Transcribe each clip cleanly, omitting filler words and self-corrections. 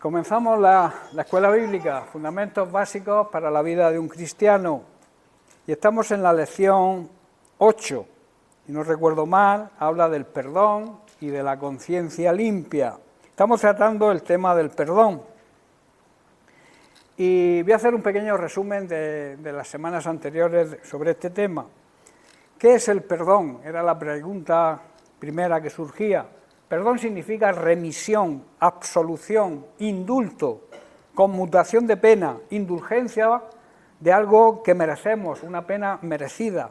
Comenzamos la escuela bíblica, fundamentos básicos para la vida de un cristiano, y estamos en la lección 8, si no recuerdo mal, habla del perdón y de la conciencia limpia. Estamos tratando el tema del perdón, y voy a hacer un pequeño resumen de las semanas anteriores sobre este tema. ¿Qué es el perdón? Era la pregunta primera que surgía. Perdón significa remisión, absolución, indulto, conmutación de pena, indulgencia de algo que merecemos, una pena merecida,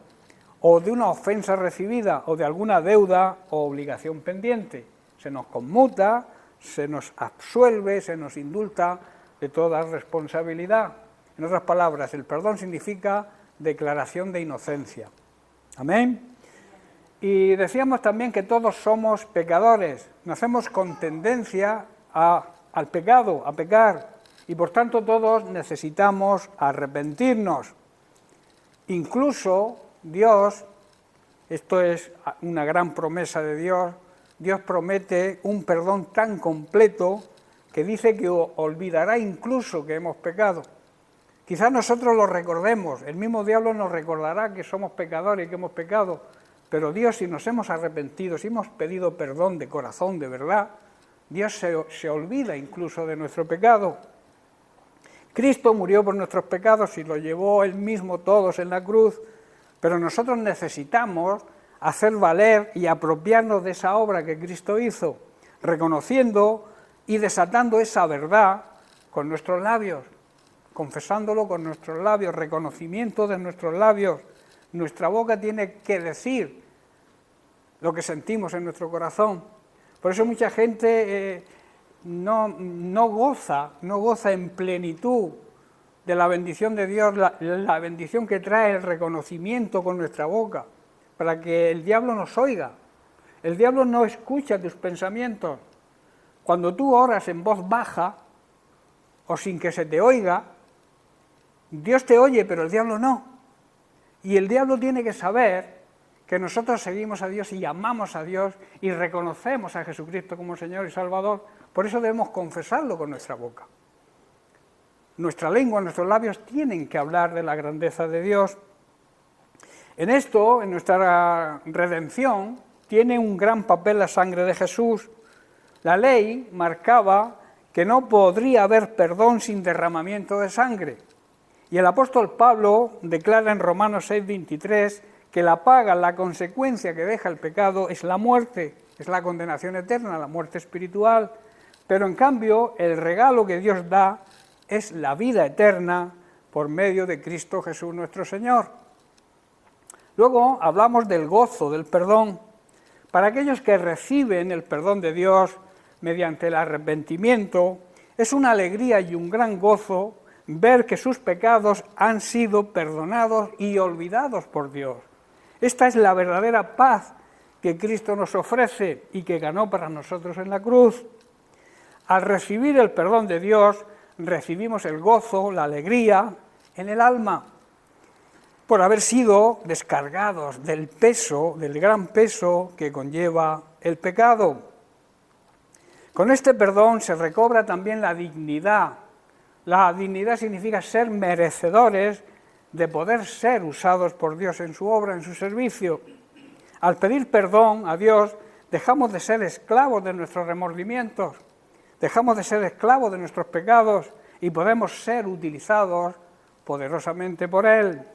o de una ofensa recibida, o de alguna deuda o obligación pendiente. Se nos conmuta, se nos absuelve, se nos indulta de toda responsabilidad. En otras palabras, el perdón significa declaración de inocencia. Amén. Y decíamos también que todos somos pecadores, nacemos con tendencia al pecado, a pecar, y por tanto todos necesitamos arrepentirnos. Incluso Dios, esto es una gran promesa de Dios, Dios promete un perdón tan completo que dice que olvidará incluso que hemos pecado. Quizás nosotros lo recordemos, el mismo diablo nos recordará que somos pecadores y que hemos pecado, pero Dios, si nos hemos arrepentido, si hemos pedido perdón de corazón, de verdad, Dios se olvida incluso de nuestro pecado. Cristo murió por nuestros pecados y lo llevó Él mismo todos en la cruz, pero nosotros necesitamos hacer valer y apropiarnos de esa obra que Cristo hizo, reconociendo y desatando esa verdad con nuestros labios, confesándolo con nuestros labios, reconocimiento de nuestros labios. Nuestra boca tiene que decir lo que sentimos en nuestro corazón. Por eso mucha gente no goza en plenitud de la bendición de Dios, la bendición que trae el reconocimiento con nuestra boca, para que el diablo nos oiga. El diablo no escucha tus pensamientos. Cuando tú oras en voz baja o sin que se te oiga, Dios te oye, pero el diablo no. Y el diablo tiene que saber que nosotros seguimos a Dios y amamos a Dios y reconocemos a Jesucristo como Señor y Salvador. Por eso debemos confesarlo con nuestra boca. Nuestra lengua, nuestros labios tienen que hablar de la grandeza de Dios. En esto, en nuestra redención, tiene un gran papel la sangre de Jesús. La ley marcaba que no podría haber perdón sin derramamiento de sangre. Y el apóstol Pablo declara en Romanos 6:23 que la paga, la consecuencia que deja el pecado es la muerte, es la condenación eterna, la muerte espiritual. Pero en cambio el regalo que Dios da es la vida eterna por medio de Cristo Jesús nuestro Señor. Luego hablamos del gozo del perdón. Para aquellos que reciben el perdón de Dios mediante el arrepentimiento, es una alegría y un gran gozo ver que sus pecados han sido perdonados y olvidados por Dios. Esta es la verdadera paz que Cristo nos ofrece y que ganó para nosotros en la cruz. Al recibir el perdón de Dios, recibimos el gozo, la alegría en el alma, por haber sido descargados del peso, del gran peso que conlleva el pecado. Con este perdón se recobra también la dignidad. La dignidad significa ser merecedores de poder ser usados por Dios en su obra, en su servicio. Al pedir perdón a Dios, dejamos de ser esclavos de nuestros remordimientos, dejamos de ser esclavos de nuestros pecados y podemos ser utilizados poderosamente por Él.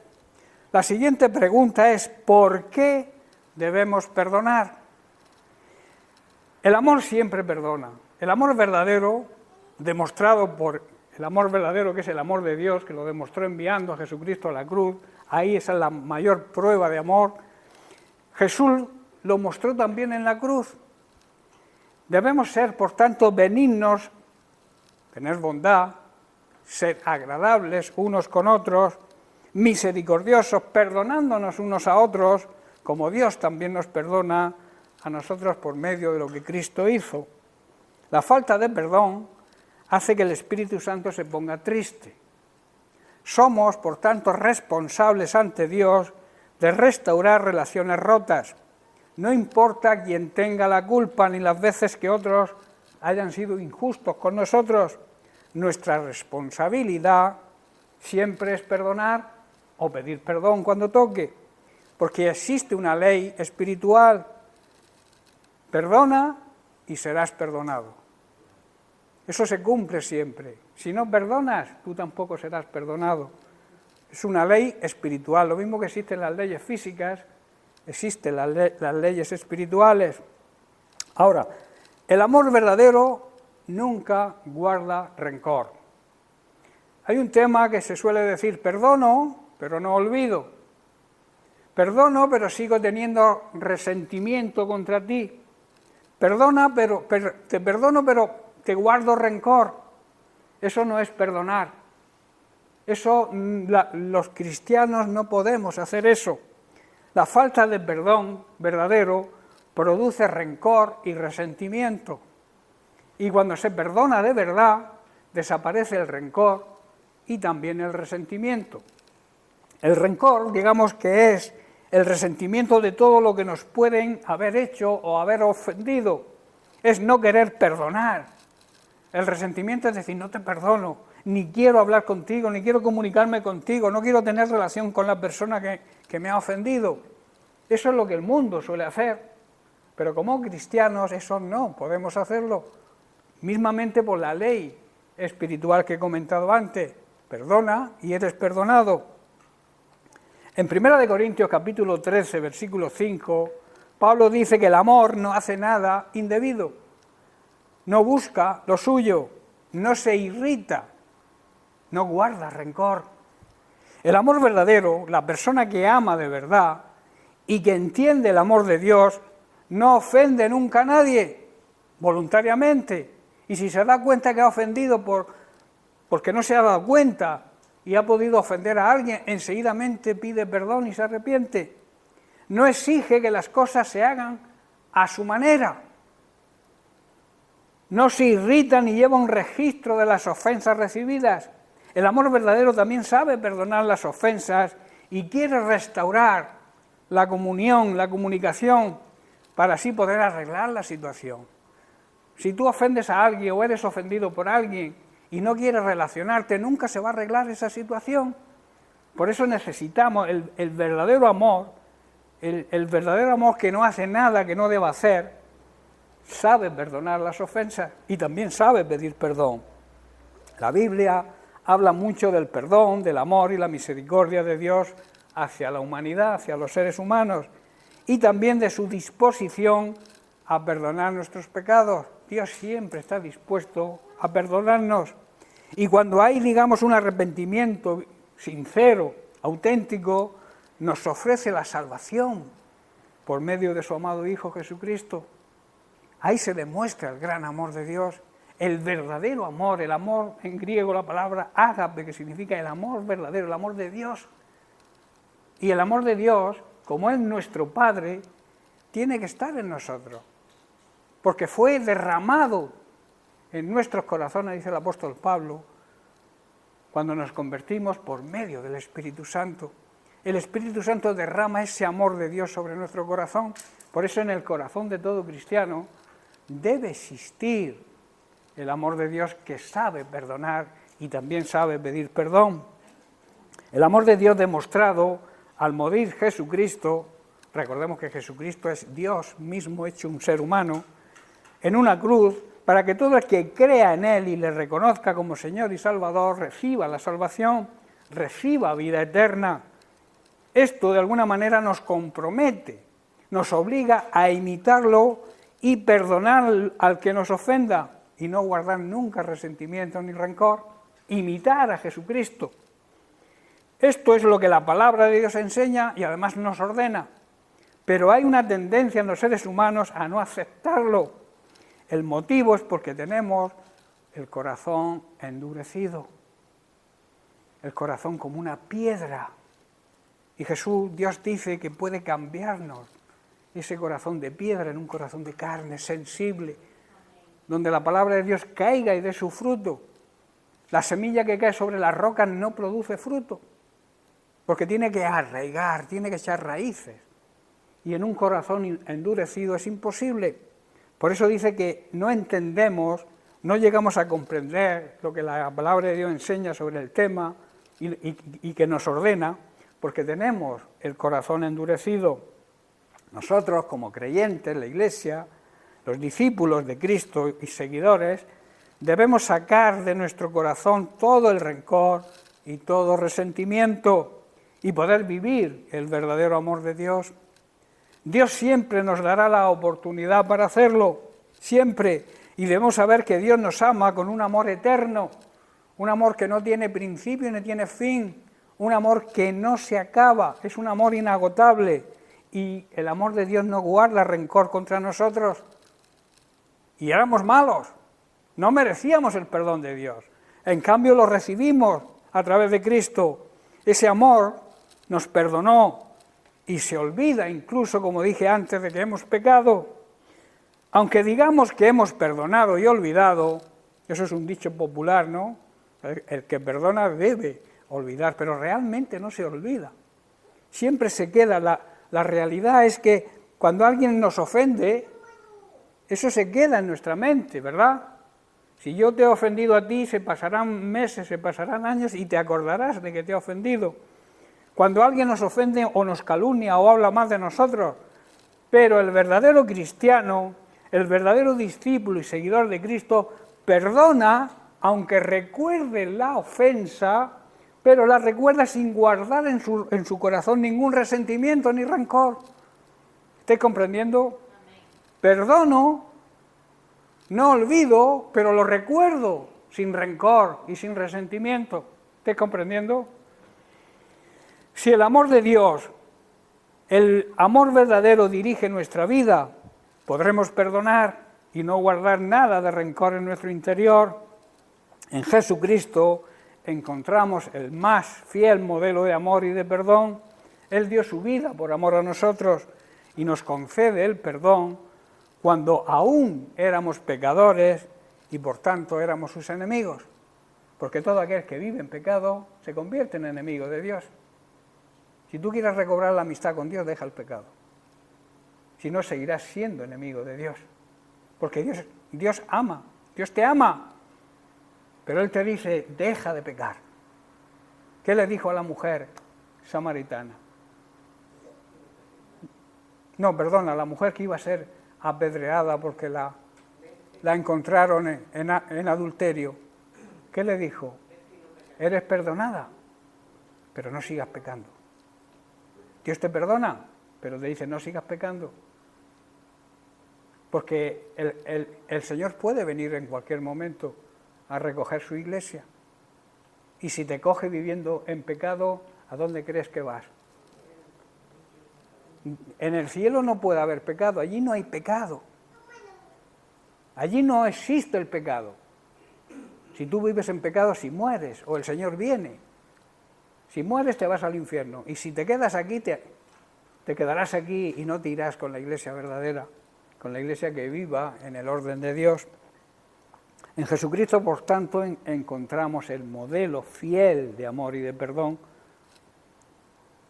La siguiente pregunta es: ¿por qué debemos perdonar? El amor siempre perdona. El amor verdadero, demostrado por el amor verdadero, que es el amor de Dios, que lo demostró enviando a Jesucristo a la cruz, ahí esa es la mayor prueba de amor. Jesús lo mostró también en la cruz. Debemos ser, por tanto, benignos, tener bondad, ser agradables unos con otros, misericordiosos, perdonándonos unos a otros, como Dios también nos perdona a nosotros por medio de lo que Cristo hizo. La falta de perdón hace que el Espíritu Santo se ponga triste. Somos, por tanto, responsables ante Dios de restaurar relaciones rotas. No importa quién tenga la culpa ni las veces que otros hayan sido injustos con nosotros. nuestra responsabilidad siempre es perdonar o pedir perdón cuando toque, porque existe una ley espiritual. Perdona y serás perdonado. Eso se cumple siempre. Si no perdonas, tú tampoco serás perdonado. Es una ley espiritual. Lo mismo que existen las leyes físicas, existen las leyes espirituales. Ahora, el amor verdadero nunca guarda rencor. Hay un tema que se suele decir: perdono, pero no olvido. Perdono, pero sigo teniendo resentimiento contra ti. Te perdono, pero te guardo rencor. Eso no es perdonar. Eso, los cristianos no podemos hacer eso. La falta de perdón verdadero produce rencor y resentimiento. Y cuando se perdona de verdad, desaparece el rencor y también el resentimiento. El rencor, digamos que es el resentimiento de todo lo que nos pueden haber hecho o haber ofendido. Es no querer perdonar. El resentimiento es decir: no te perdono, ni quiero hablar contigo, ni quiero comunicarme contigo, no quiero tener relación con la persona que me ha ofendido. Eso es lo que el mundo suele hacer. Pero como cristianos eso no podemos hacerlo. Mismamente por la ley espiritual que he comentado antes. Perdona y eres perdonado. En 1 Corintios capítulo 13, versículo 5, Pablo dice que el amor no hace nada indebido, no busca lo suyo, no se irrita, no guarda rencor. El amor verdadero, la persona que ama de verdad y que entiende el amor de Dios, no ofende nunca a nadie, voluntariamente. Y si se da cuenta que ha ofendido porque no se ha dado cuenta y ha podido ofender a alguien, enseguidamente pide perdón y se arrepiente. No exige que las cosas se hagan a su manera. No se irrita ni lleva un registro de las ofensas recibidas. El amor verdadero también sabe perdonar las ofensas y quiere restaurar la comunión, la comunicación, para así poder arreglar la situación. Si tú ofendes a alguien o eres ofendido por alguien y no quieres relacionarte, nunca se va a arreglar esa situación. Por eso necesitamos el verdadero amor, el verdadero amor que no hace nada que no deba hacer, sabe perdonar las ofensas y también sabe pedir perdón. La Biblia habla mucho del perdón, del amor y la misericordia de Dios hacia la humanidad, hacia los seres humanos, y también de su disposición a perdonar nuestros pecados. Dios siempre está dispuesto a perdonarnos. Y cuando hay, digamos, un arrepentimiento sincero, auténtico, nos ofrece la salvación por medio de su amado Hijo Jesucristo. Ahí se demuestra el gran amor de Dios, el verdadero amor, el amor, en griego la palabra ágape, que significa el amor verdadero, el amor de Dios. Y el amor de Dios, como es nuestro Padre, tiene que estar en nosotros, porque fue derramado en nuestros corazones, dice el apóstol Pablo, cuando nos convertimos por medio del Espíritu Santo. El Espíritu Santo derrama ese amor de Dios sobre nuestro corazón. Por eso en el corazón de todo cristiano debe existir el amor de Dios, que sabe perdonar y también sabe pedir perdón. El amor de Dios demostrado al morir Jesucristo, recordemos que Jesucristo es Dios mismo hecho un ser humano, en una cruz, para que todo el que crea en Él y le reconozca como Señor y Salvador reciba la salvación, reciba vida eterna. Esto de alguna manera nos compromete, nos obliga a imitarlo y perdonar al que nos ofenda y no guardar nunca resentimiento ni rencor, imitar a Jesucristo. Esto es lo que la palabra de Dios enseña y además nos ordena, pero hay una tendencia en los seres humanos a no aceptarlo. El motivo es porque tenemos el corazón endurecido, el corazón como una piedra. Y Jesús, Dios dice que puede cambiarnos ese corazón de piedra en un corazón de carne, sensible, donde la palabra de Dios caiga y dé su fruto. La semilla que cae sobre las rocas no produce fruto, porque tiene que arraigar, tiene que echar raíces. Y en un corazón endurecido es imposible. Por eso dice que no entendemos no llegamos a comprender lo que la palabra de Dios enseña sobre el tema y que nos ordena, porque tenemos el corazón endurecido. Nosotros, como creyentes, la Iglesia, los discípulos de Cristo y seguidores, debemos sacar de nuestro corazón todo el rencor y todo resentimiento y poder vivir el verdadero amor de Dios. Dios siempre nos dará la oportunidad para hacerlo, siempre, y debemos saber que Dios nos ama con un amor eterno, un amor que no tiene principio ni tiene fin, un amor que no se acaba, es un amor inagotable, y el amor de Dios no guarda rencor contra nosotros. Y éramos malos, no merecíamos el perdón de Dios, en cambio lo recibimos a través de Cristo. Ese amor nos perdonó y se olvida incluso, como dije antes, de que hemos pecado. Aunque digamos que hemos perdonado y olvidado, eso es un dicho popular, ¿no? El que perdona debe olvidar, pero realmente no se olvida. Siempre se queda, la realidad es que cuando alguien nos ofende, eso se queda en nuestra mente, ¿verdad? Si yo te he ofendido a ti, se pasarán meses, se pasarán años y te acordarás de que te he ofendido. Cuando alguien nos ofende o nos calumnia o habla mal de nosotros, pero el verdadero cristiano, el verdadero discípulo y seguidor de Cristo, perdona, aunque recuerde la ofensa, pero la recuerda sin guardar en su corazón ningún resentimiento ni rencor. ¿Estáis comprendiendo? Amén. Perdono, no olvido, pero lo recuerdo sin rencor y sin resentimiento. ¿Estáis comprendiendo? Si el amor de Dios, el amor verdadero dirige nuestra vida, podremos perdonar y no guardar nada de rencor en nuestro interior. En Jesucristo encontramos el más fiel modelo de amor y de perdón. Él dio su vida por amor a nosotros y nos concede el perdón cuando aún éramos pecadores y por tanto éramos sus enemigos. Porque todo aquel que vive en pecado se convierte en enemigo de Dios. Si tú quieres recobrar la amistad con Dios, deja el pecado. Si no, seguirás siendo enemigo de Dios. Porque Dios ama, Dios te ama. Pero Él te dice, deja de pecar. ¿Qué le dijo a la mujer samaritana? No, perdona, la mujer que iba a ser apedreada porque la encontraron en adulterio. ¿Qué le dijo? Eres perdonada, pero no sigas pecando. Dios te perdona, pero te dice, no sigas pecando. Porque el Señor puede venir en cualquier momento a recoger su iglesia. Y si te coge viviendo en pecado, ¿a dónde crees que vas? En el cielo no puede haber pecado, allí no hay pecado. Allí no existe el pecado. Si tú vives en pecado, si mueres, o el Señor viene, si mueres te vas al infierno. Y si te quedas aquí, te quedarás aquí y no te irás con la iglesia verdadera, con la iglesia que viva en el orden de Dios. En Jesucristo, por tanto, encontramos el modelo fiel de amor y de perdón.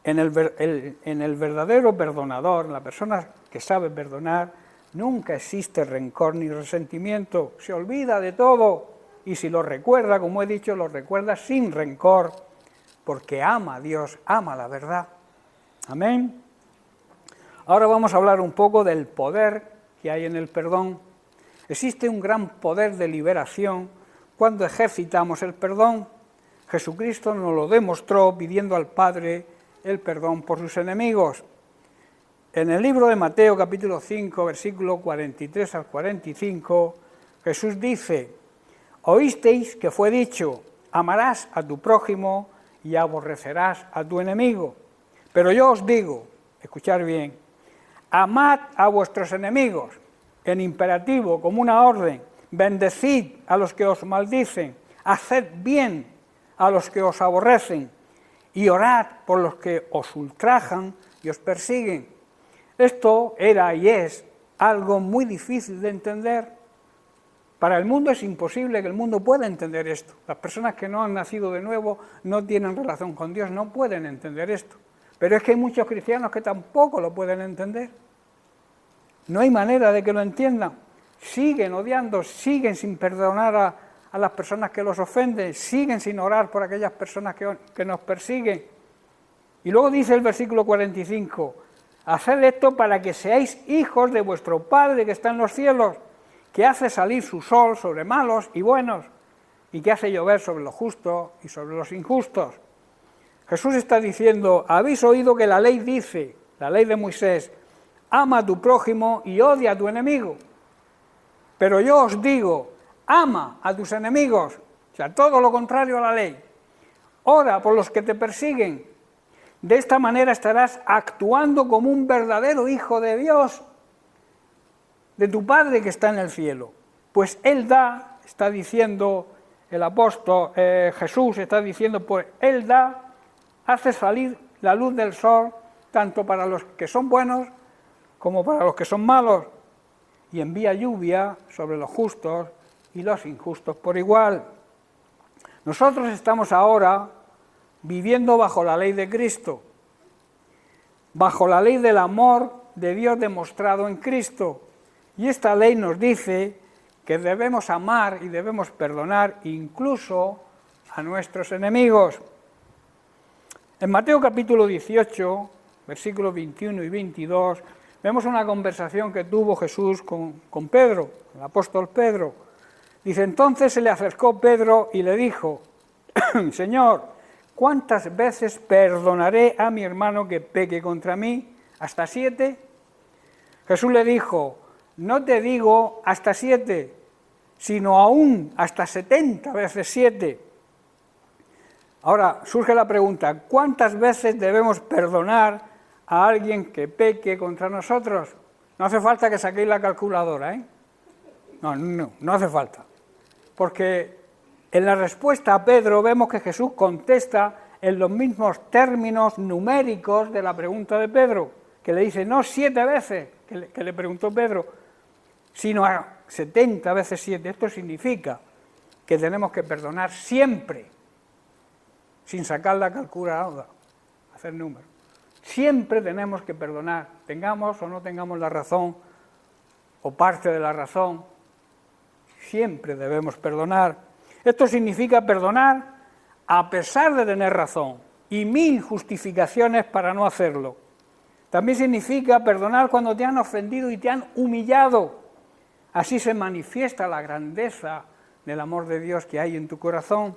En el verdadero perdonador, la persona que sabe perdonar, nunca existe rencor ni resentimiento, se olvida de todo y si lo recuerda, como he dicho, lo recuerda sin rencor, porque ama a Dios, ama la verdad. Amén. Ahora vamos a hablar un poco del poder que hay en el perdón. Existe un gran poder de liberación cuando ejercitamos el perdón. Jesucristo nos lo demostró pidiendo al Padre el perdón por sus enemigos. En el libro de Mateo, capítulo 5, versículo 43 al 45, Jesús dice, oísteis que fue dicho, amarás a tu prójimo y aborrecerás a tu enemigo. Pero yo os digo, escuchad bien, amad a vuestros enemigos, en imperativo, como una orden, bendecid a los que os maldicen, haced bien a los que os aborrecen y orad por los que os ultrajan y os persiguen. Esto era y es algo muy difícil de entender. Para el mundo es imposible que el mundo pueda entender esto. Las personas que no han nacido de nuevo, no tienen relación con Dios, no pueden entender esto. Pero es que hay muchos cristianos que tampoco lo pueden entender. No hay manera de que lo entiendan. siguen odiando, siguen sin perdonar a las personas que los ofenden, siguen sin orar por aquellas personas que nos persiguen. Y luego dice el versículo 45, haced esto para que seáis hijos de vuestro Padre que está en los cielos, que hace salir su sol sobre malos y buenos, y que hace llover sobre los justos y sobre los injustos. Jesús está diciendo, habéis oído que la ley dice, la ley de Moisés, ama a tu prójimo y odia a tu enemigo. Pero yo os digo, ama a tus enemigos, o sea, todo lo contrario a la ley. Ora por los que te persiguen. De esta manera estarás actuando como un verdadero hijo de Dios, de tu Padre que está en el cielo. Pues Él da, está diciendo el apóstol Jesús, está diciendo, pues Él da, hace salir la luz del sol, tanto para los que son buenos como para los que son malos, y envía lluvia sobre los justos y los injustos por igual. Nosotros estamos ahora viviendo bajo la ley de Cristo, bajo la ley del amor de Dios demostrado en Cristo, y esta ley nos dice que debemos amar y debemos perdonar incluso a nuestros enemigos. En Mateo capítulo 18, versículos 21 y 22, vemos una conversación que tuvo Jesús con Pedro, el apóstol Pedro. Dice, entonces se le acercó Pedro y le dijo, Señor, ¿cuántas veces perdonaré a mi hermano que peque contra mí? ¿Hasta 7? Jesús le dijo, no te digo hasta 7, sino aún hasta 70 veces 7. Ahora surge la pregunta, ¿cuántas veces debemos perdonar a alguien que peque contra nosotros? No hace falta que saquéis la calculadora, ¿eh? No hace falta. Porque en la respuesta a Pedro vemos que Jesús contesta en los mismos términos numéricos de la pregunta de Pedro, que le dice, no 7 veces, que le preguntó Pedro, sino a 70 veces 7. Esto significa que tenemos que perdonar siempre, sin sacar la calculadora, hacer números. Siempre tenemos que perdonar, tengamos o no tengamos la razón, o parte de la razón, siempre debemos perdonar. Esto significa perdonar a pesar de tener razón y 1000 justificaciones para no hacerlo. También significa perdonar cuando te han ofendido y te han humillado. Así se manifiesta la grandeza del amor de Dios que hay en tu corazón.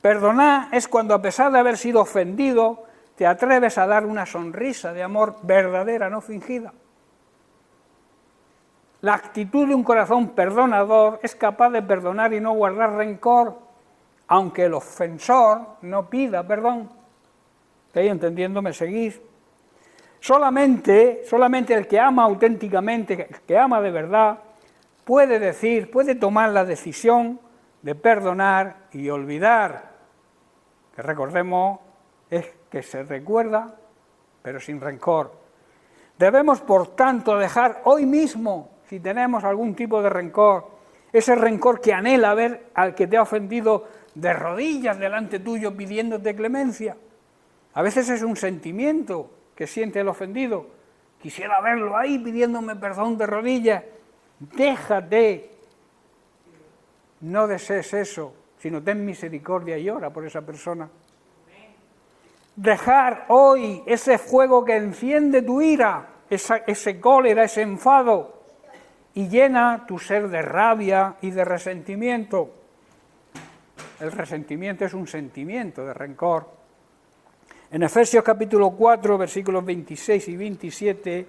Perdonar es cuando a pesar de haber sido ofendido, te atreves a dar una sonrisa de amor verdadera, no fingida. La actitud de un corazón perdonador es capaz de perdonar y no guardar rencor, aunque el ofensor no pida perdón. ¿Estáis entendiendo? ¿Me seguís? Solamente el que ama auténticamente, el que ama de verdad, puede tomar la decisión de perdonar y olvidar. Que recordemos, es que se recuerda, pero sin rencor. Debemos, por tanto, dejar hoy mismo, si tenemos algún tipo de rencor, ese rencor que anhela ver al que te ha ofendido de rodillas delante tuyo pidiéndote clemencia. A veces es un sentimiento que siente el ofendido. Quisiera verlo ahí pidiéndome perdón de rodillas. Déjate. No desees eso, sino ten misericordia y ora por esa persona. Dejar hoy ese fuego que enciende tu ira, ese cólera, ese enfado, y llena tu ser de rabia y de resentimiento. El resentimiento es un sentimiento de rencor. En Efesios capítulo 4, versículos 26 y 27,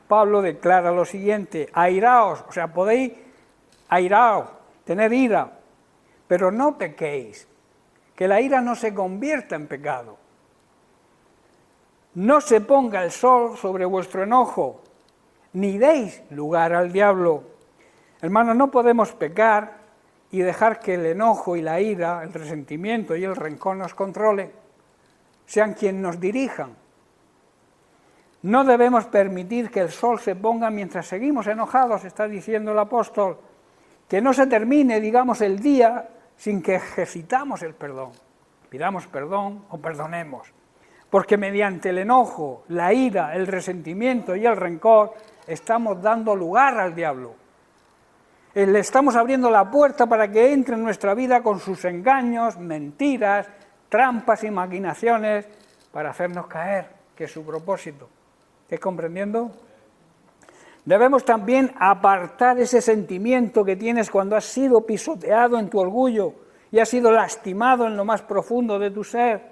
Pablo declara lo siguiente, airaos, o sea, podéis airaos, tener ira, pero no pequéis, que la ira no se convierta en pecado. No se ponga el sol sobre vuestro enojo, ni deis lugar al diablo. Hermanos, no podemos pecar y dejar que el enojo y la ira, el resentimiento y el rencor nos controlen, sean quienes nos dirijan. No debemos permitir que el sol se ponga mientras seguimos enojados, está diciendo el apóstol, que no se termine, digamos, el día sin que ejercitamos el perdón. Pidamos perdón o perdonemos. Porque mediante el enojo, la ira, el resentimiento y el rencor estamos dando lugar al diablo. Le estamos abriendo la puerta para que entre en nuestra vida con sus engaños, mentiras, trampas y maquinaciones para hacernos caer, que es su propósito. ¿Estás comprendiendo? Debemos también apartar ese sentimiento que tienes cuando has sido pisoteado en tu orgullo y has sido lastimado en lo más profundo de tu ser.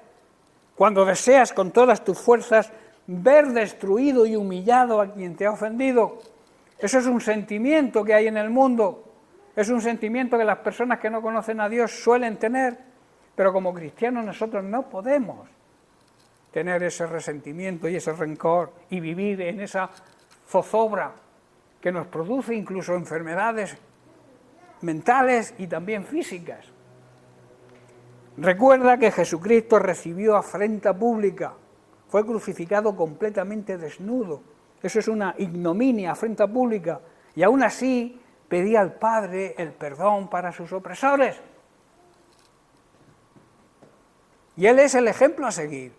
Cuando deseas con todas tus fuerzas ver destruido y humillado a quien te ha ofendido. Eso es un sentimiento que hay en el mundo. Es un sentimiento que las personas que no conocen a Dios suelen tener, pero como cristianos nosotros no podemos tener ese resentimiento y ese rencor y vivir en esa zozobra que nos produce incluso enfermedades mentales y también físicas. Recuerda que Jesucristo recibió afrenta pública, fue crucificado completamente desnudo. Eso es una ignominia, afrenta pública, y aún así pedía al Padre el perdón para sus opresores. Y Él es el ejemplo a seguir.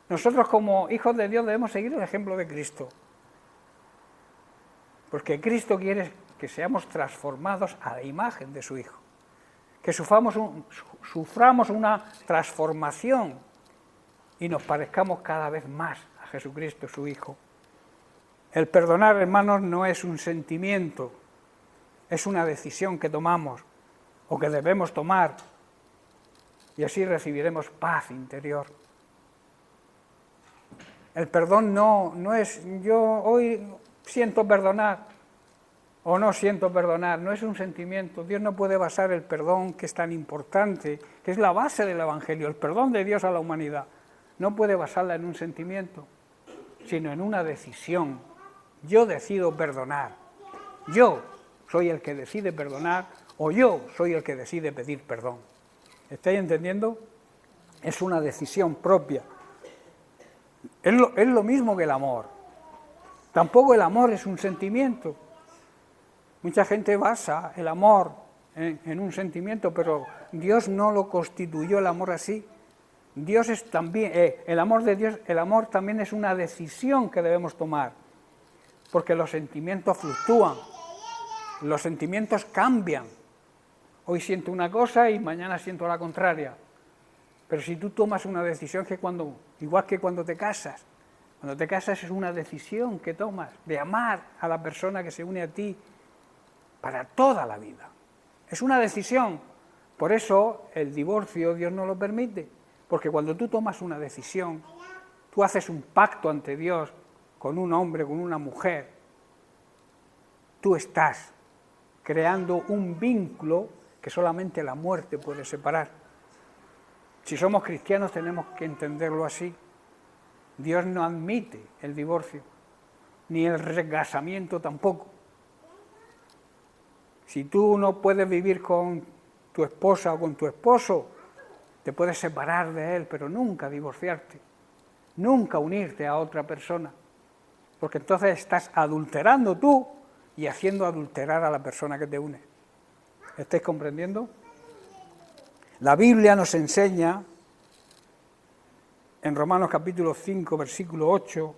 Nosotros como hijos de Dios debemos seguir el ejemplo de Cristo. Porque Cristo quiere que seamos transformados a la imagen de su Hijo. Que suframos una transformación y nos parezcamos cada vez más a Jesucristo, su Hijo. El perdonar, hermanos, no es un sentimiento, es una decisión que tomamos o que debemos tomar y así recibiremos paz interior. El perdón no es yo hoy siento perdonar o no siento perdonar, no es un sentimiento. Dios no puede basar el perdón, que es tan importante, que es la base del Evangelio, el perdón de Dios a la humanidad, no puede basarla en un sentimiento, sino en una decisión. Yo decido perdonar, yo soy el que decide perdonar o yo soy el que decide pedir perdón. ¿Estáis entendiendo? Es una decisión propia. Es lo mismo que el amor. Tampoco el amor es un sentimiento. Mucha gente basa el amor en un sentimiento, pero Dios no lo constituyó el amor así. Dios es también, el amor de Dios, el amor también es una decisión que debemos tomar, porque los sentimientos fluctúan, los sentimientos cambian. Hoy siento una cosa y mañana siento la contraria. Pero si tú tomas una decisión igual que cuando te casas es una decisión que tomas de amar a la persona que se une a ti para toda la vida. Es una decisión. Por eso el divorcio Dios no lo permite, porque cuando tú tomas una decisión, tú haces un pacto ante Dios con un hombre, con una mujer, tú estás creando un vínculo que solamente la muerte puede separar. Si somos cristianos tenemos que entenderlo así. Dios no admite el divorcio, ni el recasamiento tampoco. Si tú no puedes vivir con tu esposa o con tu esposo, te puedes separar de él, pero nunca divorciarte, nunca unirte a otra persona, porque entonces estás adulterando tú y haciendo adulterar a la persona que te une. ¿Estáis comprendiendo? La Biblia nos enseña, en Romanos capítulo 5, versículo 8,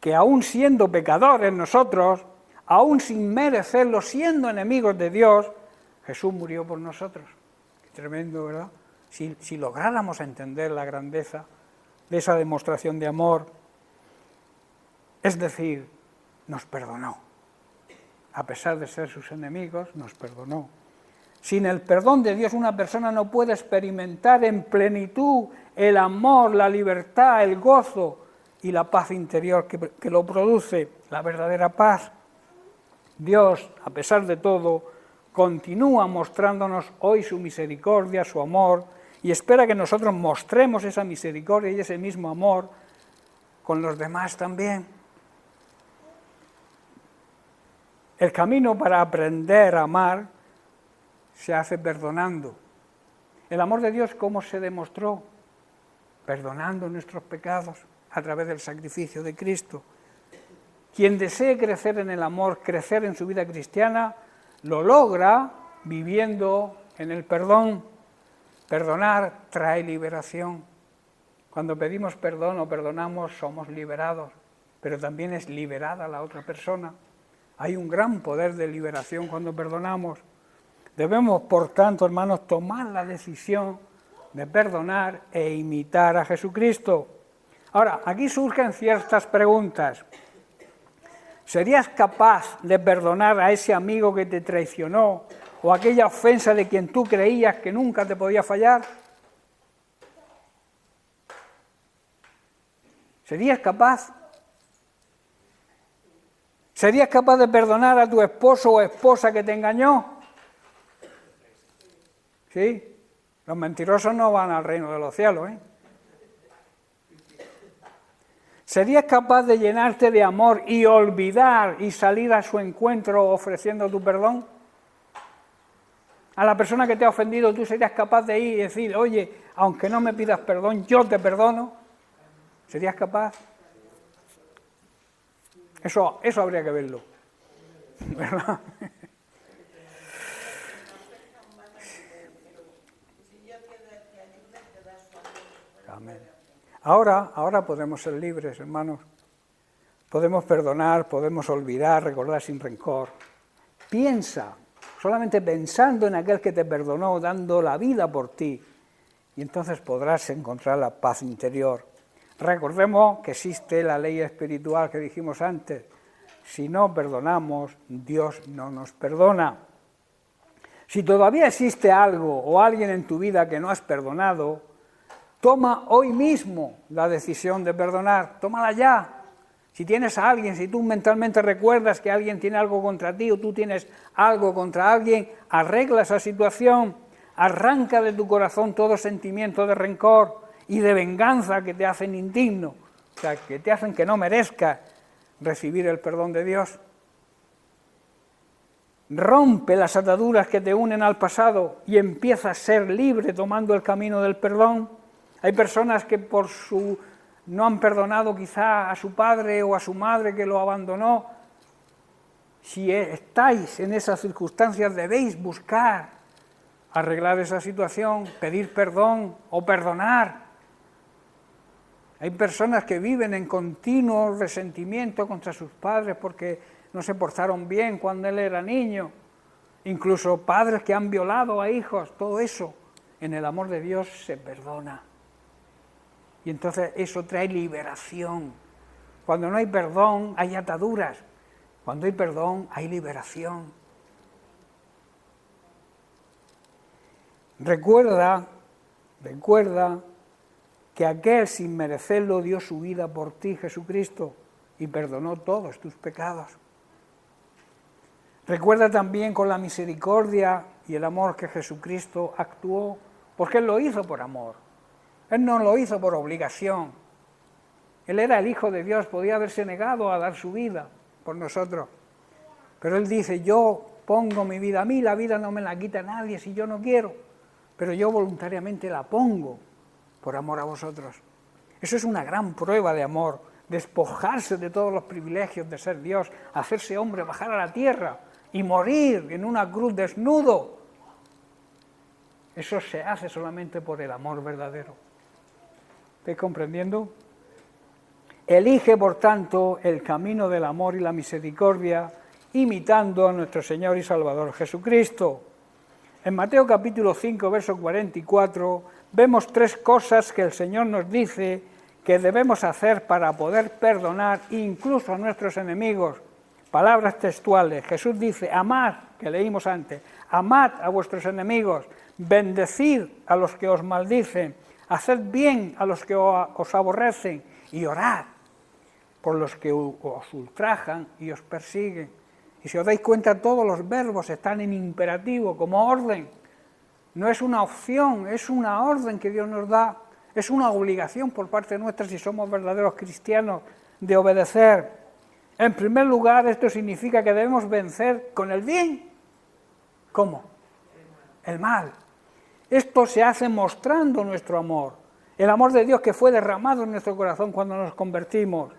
que aún siendo pecadores nosotros, aún sin merecerlo, siendo enemigos de Dios, Jesús murió por nosotros. Qué tremendo, ¿verdad? Si lográramos entender la grandeza de esa demostración de amor, es decir, nos perdonó. A pesar de ser sus enemigos, nos perdonó. Sin el perdón de Dios, una persona no puede experimentar en plenitud el amor, la libertad, el gozo y la paz interior que lo produce, la verdadera paz. Dios, a pesar de todo, continúa mostrándonos hoy su misericordia, su amor, y espera que nosotros mostremos esa misericordia y ese mismo amor con los demás también. El camino para aprender a amar se hace perdonando. El amor de Dios, ¿cómo se demostró? Perdonando nuestros pecados a través del sacrificio de Cristo. Quien desee crecer en el amor, crecer en su vida cristiana, lo logra viviendo en el perdón. Perdonar trae liberación. Cuando pedimos perdón o perdonamos, somos liberados, pero también es liberada la otra persona. Hay un gran poder de liberación cuando perdonamos. Debemos, por tanto, hermanos, tomar la decisión de perdonar e imitar a Jesucristo. Ahora, aquí surgen ciertas preguntas. ¿Serías capaz de perdonar a ese amigo que te traicionó o aquella ofensa de quien tú creías que nunca te podía fallar? ¿Serías capaz? ¿Serías capaz de perdonar a tu esposo o esposa que te engañó? ¿Sí? Los mentirosos no van al reino de los cielos, ¿eh? ¿Serías capaz de llenarte de amor y olvidar y salir a su encuentro ofreciendo tu perdón? A la persona que te ha ofendido, ¿tú serías capaz de ir y decir, oye, aunque no me pidas perdón, yo te perdono? ¿Serías capaz? Eso habría que verlo, ¿verdad? Amén. Ahora podemos ser libres, hermanos. Podemos perdonar, podemos olvidar, recordar sin rencor. Piensa, solamente pensando en aquel que te perdonó, dando la vida por ti, y entonces podrás encontrar la paz interior. Recordemos que existe la ley espiritual que dijimos antes. Si no perdonamos, Dios no nos perdona. Si todavía existe algo o alguien en tu vida que no has perdonado, toma hoy mismo la decisión de perdonar, tómala ya. Si tienes a alguien, si tú mentalmente recuerdas que alguien tiene algo contra ti o tú tienes algo contra alguien, arregla esa situación, arranca de tu corazón todo sentimiento de rencor y de venganza que te hacen indigno, o sea, que te hacen que no merezcas recibir el perdón de Dios. Rompe las ataduras que te unen al pasado y empieza a ser libre tomando el camino del perdón. Hay personas que no han perdonado quizá a su padre o a su madre que lo abandonó. Si estáis en esas circunstancias, debéis buscar arreglar esa situación, pedir perdón o perdonar. Hay personas que viven en continuo resentimiento contra sus padres porque no se portaron bien cuando él era niño. Incluso padres que han violado a hijos, todo eso en el amor de Dios se perdona. Y entonces eso trae liberación. Cuando no hay perdón, hay ataduras. Cuando hay perdón, hay liberación. Recuerda que aquel sin merecerlo dio su vida por ti, Jesucristo, y perdonó todos tus pecados. Recuerda también con la misericordia y el amor que Jesucristo actuó, porque Él lo hizo por amor. Él no lo hizo por obligación. Él era el Hijo de Dios, podía haberse negado a dar su vida por nosotros. Pero Él dice, yo pongo mi vida, a mí la vida no me la quita nadie si yo no quiero, pero yo voluntariamente la pongo por amor a vosotros. Eso es una gran prueba de amor, despojarse de todos los privilegios de ser Dios, hacerse hombre, bajar a la tierra y morir en una cruz desnudo. Eso se hace solamente por el amor verdadero. ¿Estáis comprendiendo? Elige, por tanto, el camino del amor y la misericordia, imitando a nuestro Señor y Salvador Jesucristo. En Mateo capítulo 5, verso 44, vemos 3 cosas que el Señor nos dice que debemos hacer para poder perdonar incluso a nuestros enemigos. Palabras textuales. Jesús dice, amad, que leímos antes, amad a vuestros enemigos, bendecid a los que os maldicen, haced bien a los que os aborrecen y orad por los que os ultrajan y os persiguen. Y si os dais cuenta, todos los verbos están en imperativo, como orden. No es una opción, es una orden que Dios nos da. Es una obligación por parte nuestra, si somos verdaderos cristianos, de obedecer. En primer lugar, esto significa que debemos vencer con el bien. ¿Cómo? El mal. Esto se hace mostrando nuestro amor. El amor de Dios que fue derramado en nuestro corazón cuando nos convertimos.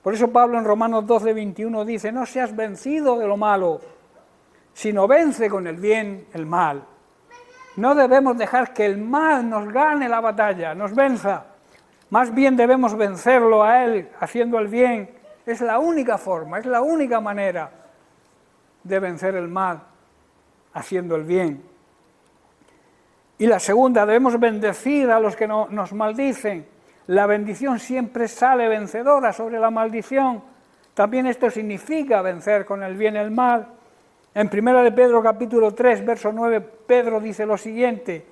Por eso Pablo en Romanos 12:21 dice, no seas vencido de lo malo, sino vence con el bien el mal. No debemos dejar que el mal nos gane la batalla, nos venza. Más bien debemos vencerlo a él, haciendo el bien. Es la única forma, es la única manera de vencer el mal haciendo el bien. Y la segunda, debemos bendecir a los que nos maldicen. La bendición siempre sale vencedora sobre la maldición. También esto significa vencer con el bien el mal. En 1 de Pedro capítulo 3, verso 9, Pedro dice lo siguiente: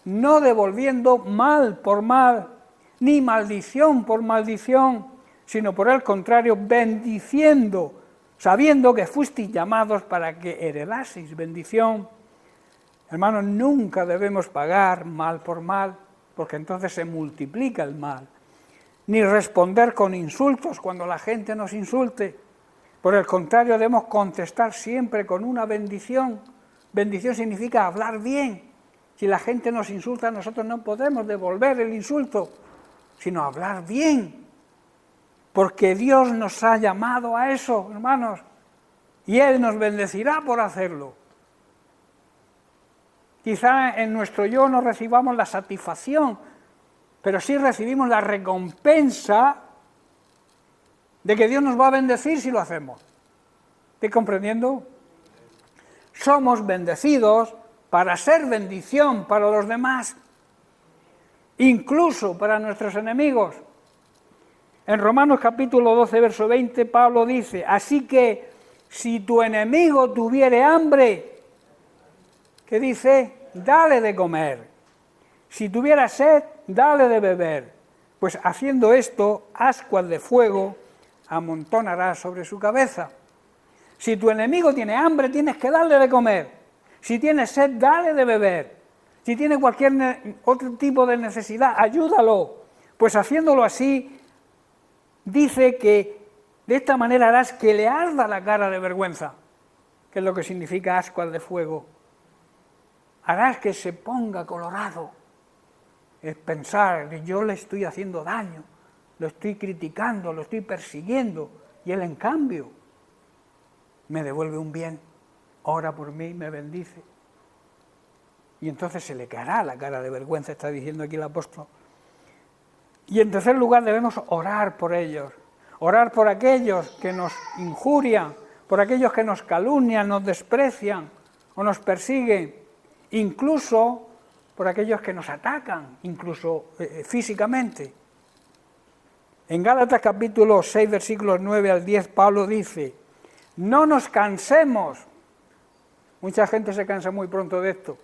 no devolviendo mal por mal, ni maldición por maldición, sino por el contrario, bendiciendo, sabiendo que fuisteis llamados para que heredaseis bendición. Hermanos, nunca debemos pagar mal por mal, porque entonces se multiplica el mal. Ni responder con insultos cuando la gente nos insulte. Por el contrario, debemos contestar siempre con una bendición. Bendición significa hablar bien. Si la gente nos insulta, nosotros no podemos devolver el insulto, sino hablar bien. Porque Dios nos ha llamado a eso, hermanos, y Él nos bendecirá por hacerlo. Quizá en nuestro yo no recibamos la satisfacción, pero sí recibimos la recompensa de que Dios nos va a bendecir si lo hacemos. ¿Estoy comprendiendo? Somos bendecidos para ser bendición para los demás, incluso para nuestros enemigos. En Romanos capítulo 12, verso 20, Pablo dice: así que si tu enemigo tuviere hambre, ¿qué dice? Dale de comer. Si tuviera sed, dale de beber. Pues haciendo esto, ascuas de fuego amontonarás sobre su cabeza. Si tu enemigo tiene hambre, tienes que darle de comer. Si tiene sed, dale de beber. Si tiene cualquier otro tipo de necesidad, ayúdalo. Pues haciéndolo así, dice que de esta manera harás que le arda la cara de vergüenza, que es lo que significa ascuas de fuego. Harás que se ponga colorado. Es pensar que yo le estoy haciendo daño, lo estoy criticando, lo estoy persiguiendo, y él en cambio me devuelve un bien, ora por mí, me bendice. Y entonces se le caerá la cara de vergüenza, está diciendo aquí el apóstol. Y en tercer lugar debemos orar por ellos, orar por aquellos que nos injurian, por aquellos que nos calumnian, nos desprecian o nos persiguen, incluso por aquellos que nos atacan, incluso físicamente. En Gálatas capítulo 6, versículos 9 al 10, Pablo dice: no nos cansemos. Mucha gente se cansa muy pronto de esto.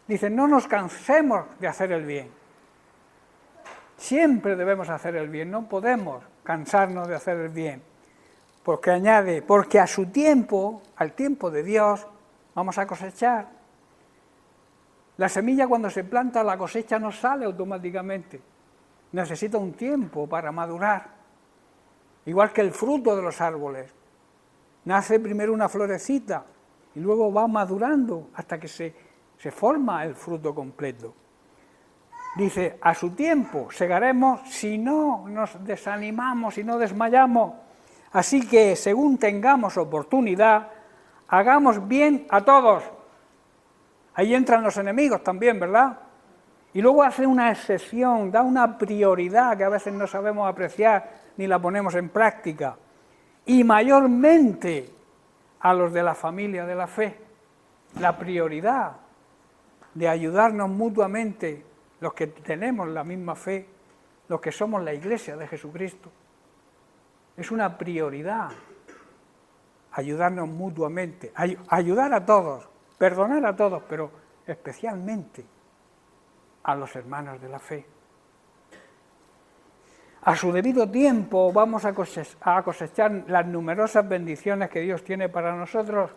Dice: no nos cansemos de hacer el bien. Siempre debemos hacer el bien, no podemos cansarnos de hacer el bien. Porque añade: porque a su tiempo, al tiempo de Dios, vamos a cosechar. La semilla, cuando se planta, la cosecha no sale automáticamente. Necesita un tiempo para madurar. Igual que el fruto de los árboles. Nace primero una florecita y luego va madurando hasta que se forma el fruto completo. Dice: a su tiempo segaremos si no nos desanimamos, si no desmayamos. Así que, según tengamos oportunidad, hagamos bien a todos. Ahí entran los enemigos también, ¿verdad? Y luego hace una excepción, da una prioridad que a veces no sabemos apreciar ni la ponemos en práctica. Y mayormente a los de la familia de la fe. La prioridad de ayudarnos mutuamente, los que tenemos la misma fe, los que somos la Iglesia de Jesucristo. Es una prioridad ayudarnos mutuamente, ayudar a todos, perdonar a todos, pero especialmente a los hermanos de la fe. A su debido tiempo vamos a cosechar las numerosas bendiciones que Dios tiene para nosotros.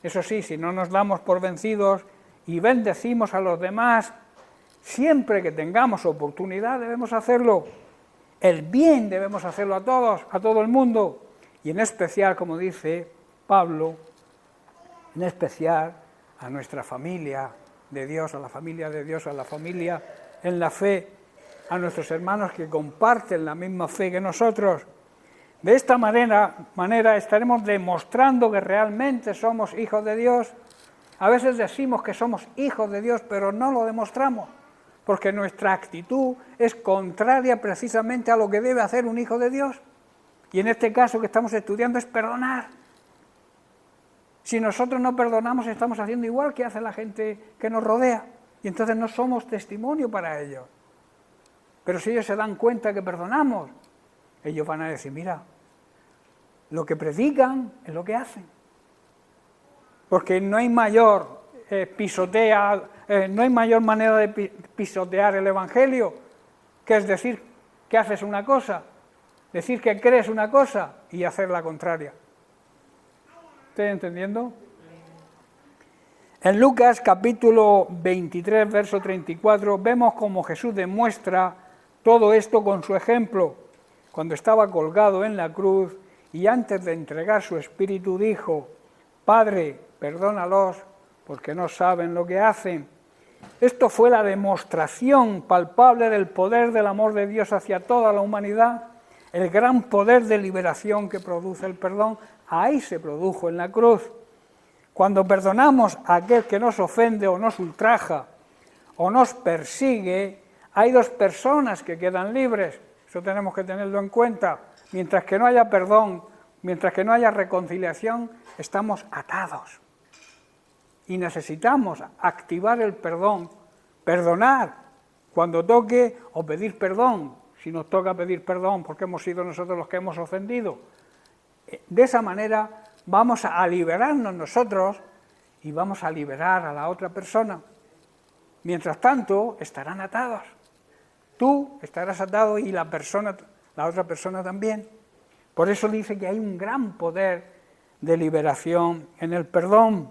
Eso sí, si no nos damos por vencidos y bendecimos a los demás, siempre que tengamos oportunidad debemos hacerlo. El bien debemos hacerlo a todos, a todo el mundo. Y en especial, como dice Pablo, en especial a nuestra familia de Dios, a la familia de Dios, a la familia en la fe, a nuestros hermanos que comparten la misma fe que nosotros. De esta manera estaremos demostrando que realmente somos hijos de Dios. A veces decimos que somos hijos de Dios, pero no lo demostramos, porque nuestra actitud es contraria precisamente a lo que debe hacer un hijo de Dios. Y en este caso que estamos estudiando es perdonar. Si nosotros no perdonamos, estamos haciendo igual que hace la gente que nos rodea, y entonces no somos testimonio para ellos. Pero si ellos se dan cuenta que perdonamos, ellos van a decir, mira, lo que predican es lo que hacen. Porque no hay mayor no hay mayor manera de pisotear el Evangelio que es decir que haces una cosa, decir que crees una cosa y hacer la contraria. ¿Estoy entendiendo? En Lucas capítulo 23, verso 34, vemos cómo Jesús demuestra todo esto con su ejemplo. Cuando estaba colgado en la cruz y antes de entregar su espíritu dijo, Padre, perdónalos porque no saben lo que hacen. Esto fue la demostración palpable del poder del amor de Dios hacia toda la humanidad, el gran poder de liberación que produce el perdón. Ahí se produjo en la cruz. Cuando perdonamos a aquel que nos ofende o nos ultraja o nos persigue, hay dos personas que quedan libres. Eso tenemos que tenerlo en cuenta. Mientras que no haya perdón, mientras que no haya reconciliación, estamos atados. Y necesitamos activar el perdón, perdonar cuando toque o pedir perdón, si nos toca pedir perdón porque hemos sido nosotros los que hemos ofendido. De esa manera vamos a liberarnos nosotros y vamos a liberar a la otra persona. Mientras tanto, estarán atados. Tú estarás atado y la otra persona también. Por eso dice que hay un gran poder de liberación en el perdón.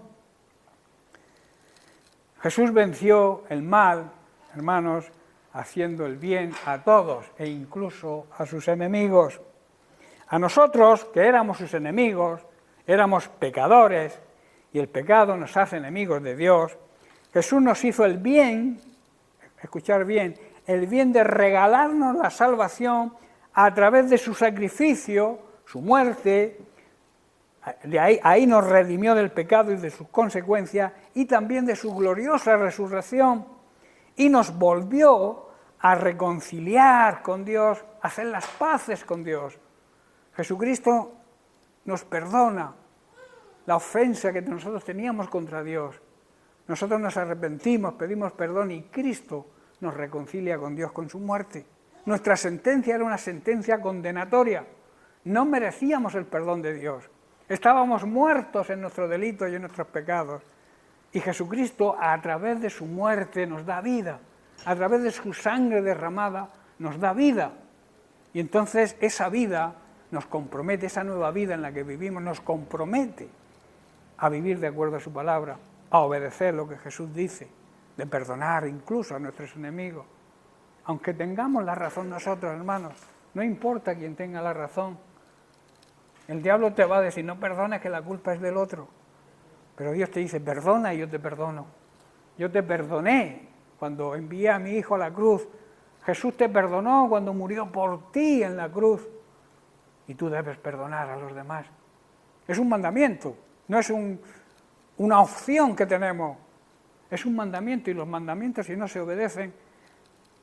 Jesús venció el mal, hermanos, haciendo el bien a todos e incluso a sus enemigos. A nosotros, que éramos sus enemigos, éramos pecadores y el pecado nos hace enemigos de Dios, Jesús nos hizo el bien, escuchar bien, el bien de regalarnos la salvación a través de su sacrificio, su muerte. Ahí nos redimió del pecado y de sus consecuencias y también de su gloriosa resurrección y nos volvió a reconciliar con Dios, a hacer las paces con Dios. Jesucristo nos perdona la ofensa que nosotros teníamos contra Dios. Nosotros nos arrepentimos, pedimos perdón y Cristo nos reconcilia con Dios con su muerte. Nuestra sentencia era una sentencia condenatoria. No merecíamos el perdón de Dios. Estábamos muertos en nuestros delitos y en nuestros pecados. Y Jesucristo, a través de su muerte, nos da vida. A través de su sangre derramada, nos da vida. Y entonces esa vida nos compromete, esa nueva vida en la que vivimos, nos compromete a vivir de acuerdo a su palabra, a obedecer lo que Jesús dice, de perdonar incluso a nuestros enemigos. Aunque tengamos la razón nosotros, hermanos, no importa quién tenga la razón. El diablo te va a decir, no perdones, que la culpa es del otro. Pero Dios te dice, perdona y yo te perdono. Yo te perdoné cuando envié a mi hijo a la cruz. Jesús te perdonó cuando murió por ti en la cruz. Y tú debes perdonar a los demás. Es un mandamiento, no es una opción que tenemos. Es un mandamiento y los mandamientos, si no se obedecen,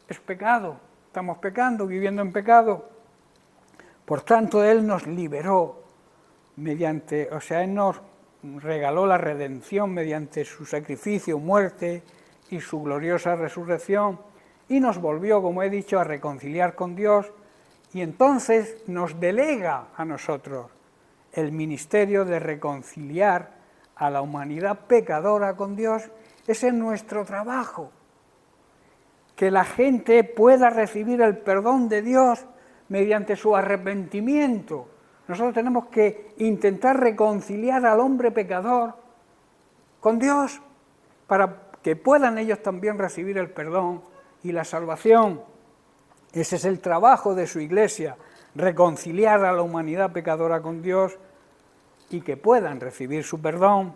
es pecado. Estamos pecando, viviendo en pecado. Por tanto, Él nos liberó Él nos regaló la redención mediante su sacrificio, muerte y su gloriosa resurrección y nos volvió, como he dicho, a reconciliar con Dios y entonces nos delega a nosotros el ministerio de reconciliar a la humanidad pecadora con Dios. Ese es nuestro trabajo, que la gente pueda recibir el perdón de Dios mediante su arrepentimiento. Nosotros tenemos que intentar reconciliar al hombre pecador con Dios para que puedan ellos también recibir el perdón y la salvación. Ese es el trabajo de su Iglesia, reconciliar a la humanidad pecadora con Dios y que puedan recibir su perdón.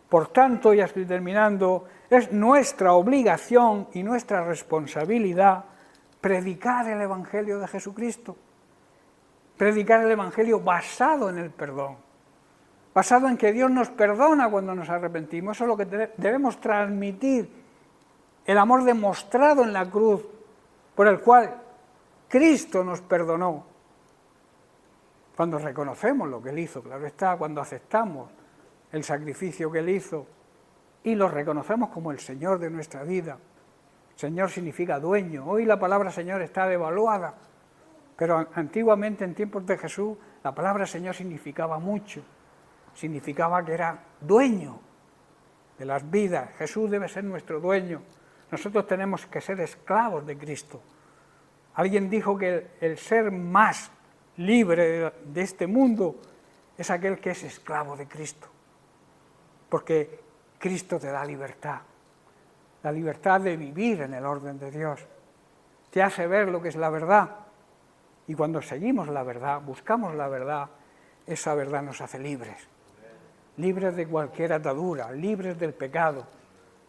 Por tanto, ya estoy terminando, es nuestra obligación y nuestra responsabilidad predicar el Evangelio de Jesucristo. Predicar el Evangelio basado en el perdón, basado en que Dios nos perdona cuando nos arrepentimos. Eso es lo que debemos transmitir, el amor demostrado en la cruz, por el cual Cristo nos perdonó. Cuando reconocemos lo que Él hizo, claro está, cuando aceptamos el sacrificio que Él hizo y lo reconocemos como el Señor de nuestra vida. Señor significa dueño. Hoy la palabra Señor está devaluada, pero antiguamente, en tiempos de Jesús, la palabra Señor significaba mucho. Significaba que era dueño de las vidas. Jesús debe ser nuestro dueño. Nosotros tenemos que ser esclavos de Cristo. Alguien dijo que el ser más libre de este mundo es aquel que es esclavo de Cristo, porque Cristo te da libertad, la libertad de vivir en el orden de Dios, te hace ver lo que es la verdad, y cuando seguimos la verdad, buscamos la verdad, esa verdad nos hace libres, libres de cualquier atadura, libres del pecado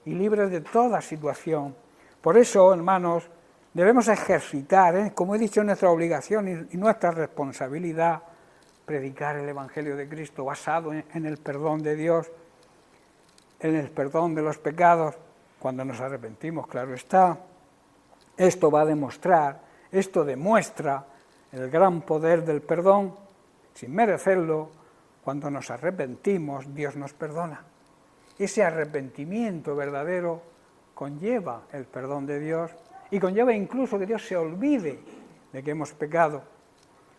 y libres de toda situación. Por eso, hermanos, debemos ejercitar, como he dicho, nuestra obligación y nuestra responsabilidad, predicar el Evangelio de Cristo basado en el perdón de Dios, en el perdón de los pecados, cuando nos arrepentimos, claro está. Esto va a demostrar, esto demuestra el gran poder del perdón. Sin merecerlo, cuando nos arrepentimos, Dios nos perdona. Ese arrepentimiento verdadero conlleva el perdón de Dios y conlleva incluso que Dios se olvide de que hemos pecado,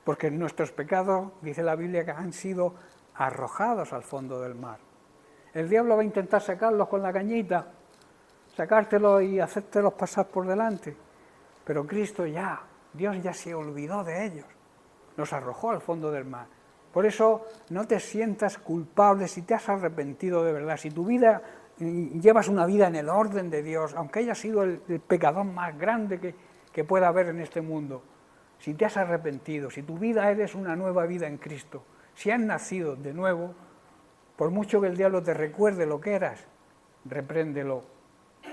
porque nuestros pecados, dice la Biblia, que han sido arrojados al fondo del mar. El diablo va a intentar sacarlos con la cañita, sacártelos y hacértelos pasar por delante, pero Cristo Dios ya se olvidó de ellos, los arrojó al fondo del mar. Por eso no te sientas culpable si te has arrepentido de verdad, si tu vida llevas una vida en el orden de Dios, aunque haya sido el pecador más grande que pueda haber en este mundo. Si te has arrepentido, si tu vida eres una nueva vida en Cristo, si has nacido de nuevo, por mucho que el diablo te recuerde lo que eras, repréndelo.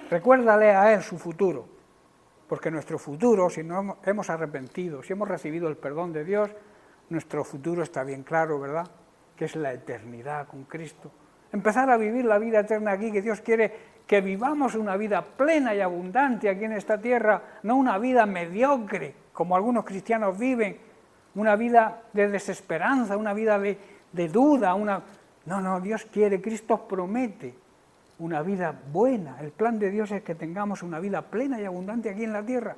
Recuérdale a él su futuro, porque nuestro futuro, si nos hemos arrepentido, si hemos recibido el perdón de Dios, nuestro futuro está bien claro, ¿verdad? Que es la eternidad con Cristo. Empezar a vivir la vida eterna aquí, que Dios quiere que vivamos una vida plena y abundante aquí en esta tierra, no una vida mediocre, como algunos cristianos viven, una vida de desesperanza, una vida de duda, No, Dios quiere, Cristo promete una vida buena. El plan de Dios es que tengamos una vida plena y abundante aquí en la tierra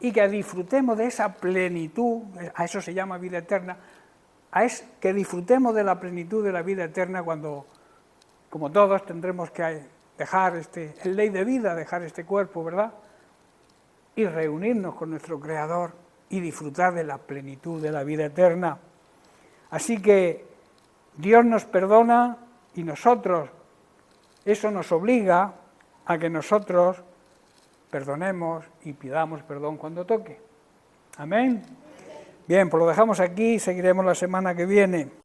y que disfrutemos de esa plenitud, a eso se llama vida eterna, que disfrutemos de la plenitud de la vida eterna cuando, como todos, tendremos que dejar el ley de vida, dejar este cuerpo, ¿verdad? Y reunirnos con nuestro Creador y disfrutar de la plenitud de la vida eterna. Así que Dios nos perdona y eso nos obliga a que nosotros perdonemos y pidamos perdón cuando toque. Amén. Bien, pues lo dejamos aquí y seguiremos la semana que viene.